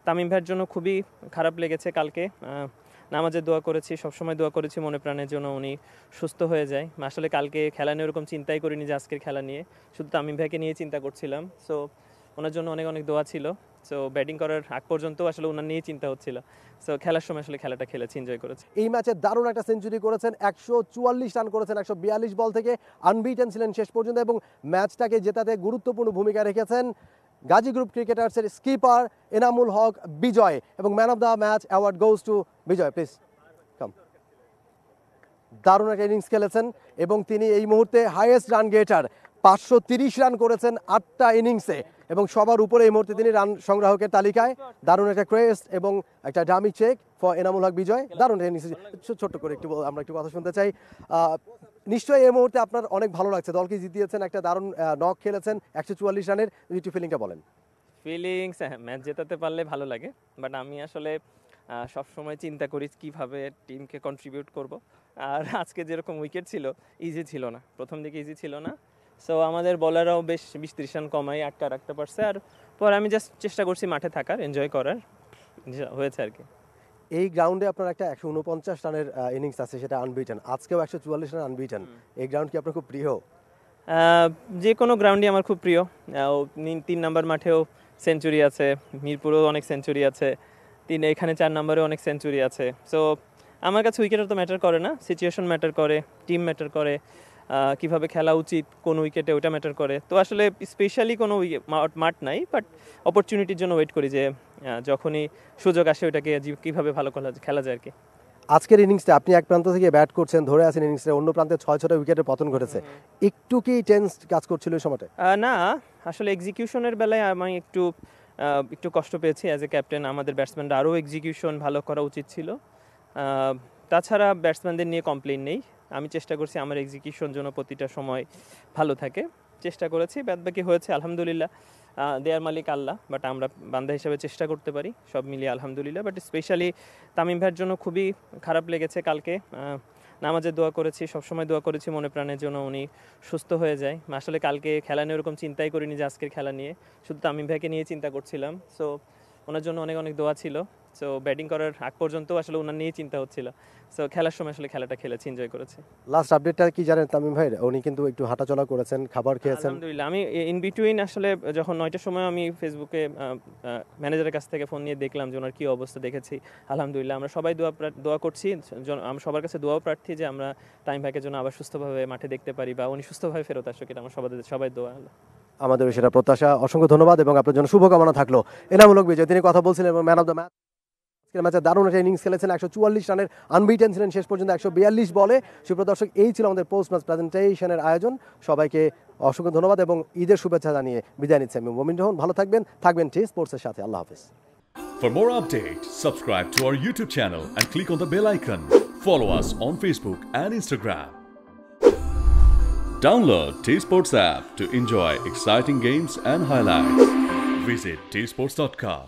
তামিম ভাইয়ের জন্য খুবই খারাপ লেগেছে কালকে। নামাজে দোয়া করেছি, সবসময় দোয়া করেছি মনে প্রাণের জন্য উনি সুস্থ হয়ে যায়। আসলে কালকে খেলা নিয়ে ওরকম চিন্তাই করিনি যে আজকের খেলা নিয়ে, শুধু তামিম ভাইকে নিয়ে চিন্তা করছিলাম। সো ওনার জন্য অনেক অনেক দোয়া ছিল। সো ব্যাটিং করার আগ পর্যন্ত আসলে ওনার নিয়েই চিন্তা হচ্ছিল। সো খেলার সময় আসলে খেলাটা খেলেছি, এনজয় করেছি। এই ম্যাচে দারুণ একটা সেঞ্চুরি করেছেন, 144 রান করেছেন 142 বল থেকে, আনবিটেন ছিলেন শেষ পর্যন্ত এবং ম্যাচটাকে জেতাতে গুরুত্বপূর্ণ ভূমিকা রেখেছেন গাজী গ্রুপ ক্রিকেটার্সের স্কিপার এনামুল হক বিজয়, এবং man of the match award goes to Bijoy. Please come. দারুণ একটা ইনিংস খেলেছেন এবং তিনি এই মুহূর্তে হাইয়েস্ট রান গেটার, 530 রান করেছেন 8টা ইনিংসে এবং সবার উপরে এই মুহূর্তে তিনি রান সংগ্রাহকের তালিকায়। দারুণ একটা ক্রেস্ট এবং একটা dummy check for Enamul Haque বিজয়। দারুণ ইনিংস। ছোট্ট করে আমরা একটু কথা শুনতে চাই। নিশ্চয়ই এই মুহূর্তে আপনার অনেক ভালো লাগছে, দলকে জিতিয়েছেন, একটা দারুণ নক খেলেছেন 144 রানের, একটু ফিলিংটা বলেন। ফিলিংস, ম্যাচ জেতাতে পারলে ভালো লাগে, বাট আমি আসলে সবসময় চিন্তা করি কীভাবে টিমকে কন্ট্রিবিউট করব। আর আজকে যেরকম উইকেট ছিল, ইজি ছিল না, প্রথম দিকে ইজি ছিল না। সো আমাদের বলাররাও বেশ 20-30 রান কমাই আটকা রাখতে পারছে। আর পরে আমি জাস্ট চেষ্টা করছি মাঠে থাকার, এনজয় করার, হয়েছে আর কি। এই গ্রাউন্ডে আপনার একটা 149 রানের ইনিংস আছে, সেটা আনবিটেন। আজকেও 144 রান আনবিটেন। এই গ্রাউন্ড কি আপনার খুব প্রিয়? যে কোনো গ্রাউন্ডই আমার খুব প্রিয়। 3 নম্বর মাঠেও সেঞ্চুরি আছে, মিরপুরেও অনেক সেঞ্চুরি আছে, এখানে 4 নম্বরেও অনেক সেঞ্চুরি আছে। সো আমার কাছে উইকেটের তো ম্যাটার করে না, সিচুয়েশন ম্যাটার করে, টিম ম্যাটার করে, কিভাবে খেলা উচিত কোন উইকেটে, ওটা ম্যাটার করে। তো আসলে স্পেশালি কোনো মাঠ নাই, বাট অপরচুনিটির জন্য ওয়েট করি যে যখনই সুযোগ আসে ওটাকে কীভাবে ভালো খেলা যায় আর কি। আজকের ইনিংসটা আপনি এক প্রান্ত থেকে ব্যাট করছেন, ধরে আছেন ইনিংসে, অন্য প্রান্তে 6-6টা উইকেটের পতন ঘটেছে, একটু কি টেন্স কাজ করছিল এই সময়টা? না, আসলে এক্সিকিউশনের বেলায় আমি একটু কষ্ট পেয়েছি অ্যাজ এ ক্যাপ্টেন। আমাদের ব্যাটসম্যানরা আরও এক্সিকিউশন ভালো করা উচিত ছিল। তাছাড়া ব্যাটসম্যানদের নিয়ে কমপ্লেন নেই, আমি চেষ্টা করছি আমার এক্সিকিউশন যেন প্রতিটা সময় ভালো থাকে, চেষ্টা করেছি। বাদবাকি হয়েছে আলহামদুলিল্লাহ, দেয়ার মালিক আল্লাহ, বাট আমরা বান্দা হিসাবে চেষ্টা করতে পারি, সব মিলিয়ে আলহামদুলিল্লাহ। বাট স্পেশালি তামিম ভাইয়ের জন্য খুবই খারাপ লেগেছে কালকে। নামাজে দোয়া করেছি, সবসময় দোয়া করেছি মনে প্রাণের জন্য উনি সুস্থ হয়ে যায়। আসলে কালকে খেলা নিয়ে ওরকম চিন্তাই করিনি যে আজকের খেলা নিয়ে, শুধু তামিম ভাইকে নিয়ে চিন্তা করছিলাম। সো ওনার জন্য অনেক অনেক দোয়া ছিল। সো ব্যাটিং করার আগ পর্যন্ত আসলে ওনার নিয়েই চিন্তা হচ্ছিল। সো খেলার সময় আসলে খেলাটা খেলেছি, এনজয় করেছি। লাস্ট আপডেটটা কি জানেন তামিম ভাই? উনি কিন্তু একটু হাঁটাচলা করেছেন, খাবার খেয়েছেন। আলহামদুলিল্লাহ, আমি ইন বিটুইন আসলে যখন 9টার সময় আমি ফেসবুকে ম্যানেজারের কাছ থেকে ফোন নিয়ে দেখলাম যে ওনার কী অবস্থা, দেখেছি আলহামদুলিল্লাহ। আমরা সবাই দোয়া করছি, আমরা সবার কাছে দোয়াও প্রার্থী যে আমরা তামিম ভাইকে জন্য আবার সুস্থভাবে মাঠে দেখতে পারি বা উনি সুস্থভাবে ফেরত আসুক, এটা আমরা সবাই দোয়া। আমাদের সেটা প্রত্যাশা। অসংখ্য ধন্যবাদ এবং আপনার জন্য শুভকামনা থাকলো। এনামুল হক বিজয়, তিনি কথা বলছিলেন এবং ম্যান অফ দ্য ম্যাচ। আজকের ম্যাচে দারুণ একটা ইনিংস খেলেছেন, 144 রানের, আনবিটেন ছিলেন শেষ পর্যন্ত 142 বলে। সুপ্রদর্শক, এই ছিল আমাদের পোস্ট ম্যাচ প্রেজেন্টেশনের আয়োজন। সবাইকে অসংখ্য ধন্যবাদ এবং ঈদের শুভেচ্ছা জানিয়ে বিদায় নিচ্ছি আমি মোমিন রহমান। ভালো থাকবেন টি স্পোর্টসের সাথে। আল্লাহ হাফেজ। For more updates, subscribe to our YouTube channel and click on the bell icon. Follow us on Facebook and Instagram. Download T Sports app to enjoy exciting games and highlights. Visit tsports.com.